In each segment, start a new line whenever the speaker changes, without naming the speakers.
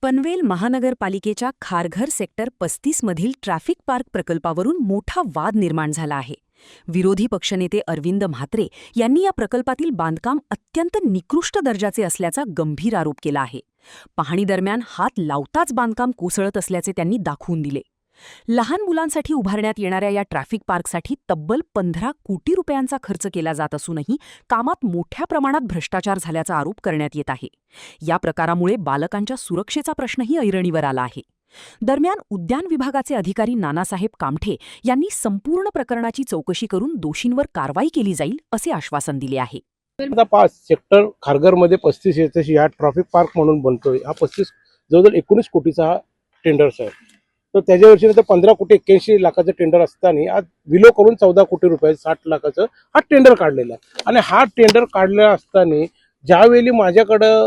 पनवेल महानगरपालिकेच्या खारघर सेक्टर 35 मधील traffic park प्रकल्पावरून मोठा वाद निर्माण झाला आहे. विरोधी पक्षनेते अरविंद म्हात्रे यांनी या प्रकल्पातील बांधकाम अत्यंत निकृष्ट दर्जाचे असल्याचा गंभीर आरोप केला आहे. पाहणीदरम्यान हात लावताच बांधकाम कोसळत असल्याचे त्यांनी दाखवून दिले. लहान मुलांसाठी उभारण्यात येणाऱ्या या ट्रॅफिक पार्कसाठी तब्बल 15 कोटी रुपयांचा खर्च केला जात असूनही कामात मोठ्या प्रमाणात भ्रष्टाचार झाल्याचा आरोप करण्यात येत आहे. या प्रकारामुळे बालकांच्या सुरक्षेचा प्रश्नही ऐरणीवर आला आहे. दरम्यान उद्यान विभागाचे अधिकारी नानासाहेब कामठे यांनी संपूर्ण प्रकरणाची चौकशी करून दोषींवर कारवाई केली जाईल असे आश्वासन दिले आहे.
आता 5 सेक्टर खारघरमध्ये 35 एकरची हा ट्रॅफिक पार्क म्हणून बनतोय. हा 35 जवळजवळ 19 कोटीचा हा टेंडर्स आहे. तर त्याच्या वर्षी 15 कोटी 81 लाखाचं टेंडर असताना आज विलो करून 14 कोटी रुपये 60 लाखाचं हा टेंडर काढलेला आहे. आणि हा टेंडर काढलेला असताना ज्यावेळी माझ्याकडं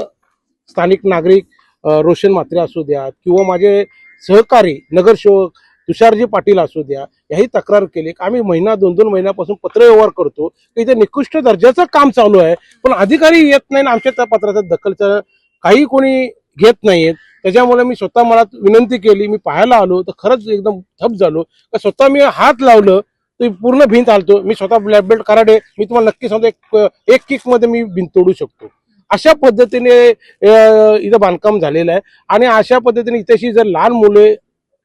स्थानिक नागरिक रोशन म्हात्रे असू द्या किंवा माझे सहकारी नगरसेवक तुषारजी पाटील असू द्या याही तक्रार केली. आम्ही महिना 2-2 महिन्यापासून पत्रव्यवहार करतो की इथे निकृष्ट दर्जाचं काम चालू आहे, पण अधिकारी येत नाही. आमच्या त्या पत्राचा दखलचं काही कोणी घेत नाहीयेत. त्याच्यामुळे मी स्वतः मला विनंती केली. मी पाहायला आलो तर खरंच एकदम थप झालो. स्वतः मी हात लावलं तर पूर्ण भिंत हालतो. मी स्वतः ब्लॅक बेल्ट कराडे, मी तुम्हाला नक्की सांगतो एक किक मध्ये मी भिंत तोडू शकतो. अशा पद्धतीने इथं बांधकाम झालेलं आहे. आणि अशा पद्धतीने इथेशी जर लहान मुले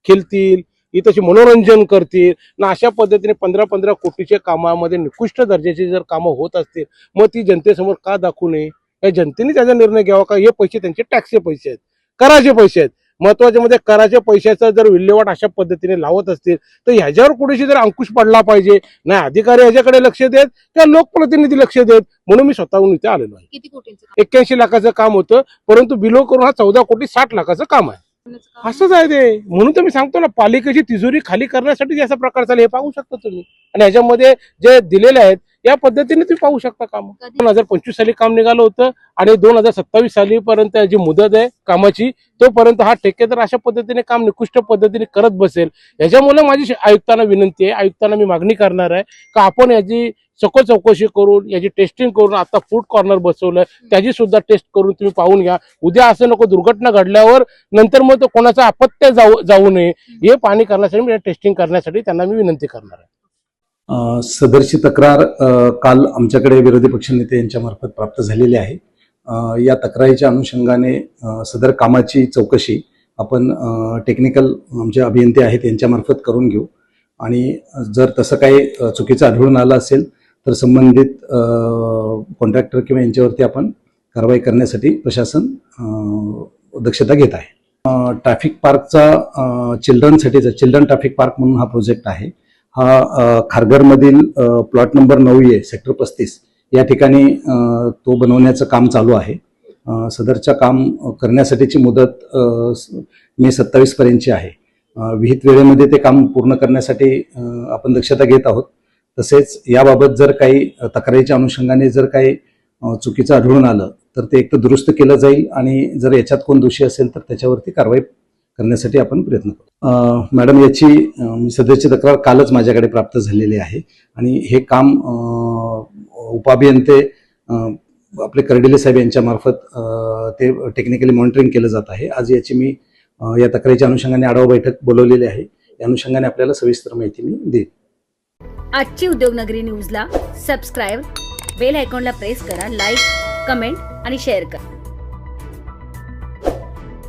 खेळतील, इथेशी मनोरंजन करतील ना, अशा पद्धतीने 15-15 कोटीच्या कामामध्ये निकृष्ट दर्जाची जर कामं होत असतील मग ती जनतेसमोर का दाखवू नये? या जनतेने त्याचा निर्णय घ्यावा का? हे पैसे त्यांचे टॅक्सचे पैसे आहेत, कराचे पैसे आहेत. महत्वाचे मध्ये कराच्या पैशाचा जर विल्हेवाट अशा पद्धतीने लावत असतील तर ह्याच्यावर कुठेशी जर अंकुश पडला पाहिजे. नाही अधिकारी ह्याच्याकडे लक्ष देत किंवा लोकप्रतिनिधी लक्ष देत. म्हणून मी स्वतःहून इथे आलेलो आहे.
किती कोटींचं
81 लाखाचं काम होतं, परंतु बिलो करून हा 14 कोटी 60 लाखाचं काम आहे. असंच आहे ते. म्हणून तर मी सांगतो ना, पालिकेची तिजोरी खाली करण्यासाठी असा प्रकार चालू हे पाहू शकता तुम्ही. आणि ह्याच्यामध्ये जे दिलेले आहेत या पद्धतीने तुम्ही पाहू शकता. काम 2025 साली काम निघालं होतं आणि 2027 सालीपर्यंत जी मुदत आहे कामाची तोपर्यंत हा ठेकेदार अशा पद्धतीने काम निकृष्ट पद्धतीने करत बसेल. ह्याच्यामुळे माझी आयुक्तांना विनंती आहे, आयुक्तांना मी मागणी करणार आहे का आपण याची सखोल चौकशी करून याची टेस्टिंग करून, आता फूड कॉर्नर बसवलंय त्याची सुद्धा टेस्ट करून तुम्ही पाहून घ्या. उद्या असं नको दुर्घटना घडल्यावर नंतर मग तो कोणाचं अपत्य जाऊ नये. हे पाणी करण्यासाठी मी टेस्टिंग करण्यासाठी त्यांना मी विनंती करणार आहे.
सदरची तक्रार काल आमच्याकडे विरोधी पक्षनेते यांच्यामार्फत प्राप्त झालेली आहे. या तक्रारीच्या अनुषंगाने सदर कामाची चौकशी आपण टेक्निकल आमचे अभियंते आहेत यांच्यामार्फत करून घेऊ. आणि जर तसं काही चुकीचं आढळून आलं असेल तर संबंधित कॉन्ट्रॅक्टर किंवा यांच्यावरती आपण कारवाई करण्यासाठी प्रशासन दक्षता घेत आहे. ट्रॅफिक पार्कचा चिल्ड्रन ट्रॅफिक पार्क म्हणून हा प्रोजेक्ट आहे. हा खारघरमधील प्लॉट नंबर 9A सेक्टर 35 या ठिकाणी तो बनवण्याचं काम चालू आहे. सदरच्या काम करण्यासाठीची मुदत मे 27 पर्यंतची आहे. विहित वेळेमध्ये ते काम पूर्ण करण्यासाठी आपण दक्षता घेत आहोत. तसेच याबाबत जर काही तक्रारीच्या अनुषंगाने जर काही चुकीचं आढळून आलं तर ते एक तर दुरुस्त केलं जाईल आणि जर याच्यात कोण दोषी असेल तर त्याच्यावरती कारवाई करण्यासाठी आपण प्रयत्न करू. मॅडम, याची सदरची तक्रार कालच माझ्याकडे प्राप्त झालेली आहे आणि हे काम उपाभियंते आपले कर्डिले साहेब यांच्यामार्फत ते टेक्निकली मॉनिटरिंग केलं जात आहे. आज याची मी या तक्रारीच्या अनुषंगाने आढावा बैठक बोलवलेली आहे. या अनुषंगाने आपल्याला सविस्तर माहिती मी देईन.
आजची उद्योगनगरी न्यूजला सबस्क्राईब, बेल आयकॉनला प्रेस करा, लाईक, कमेंट आणि शेअर करा.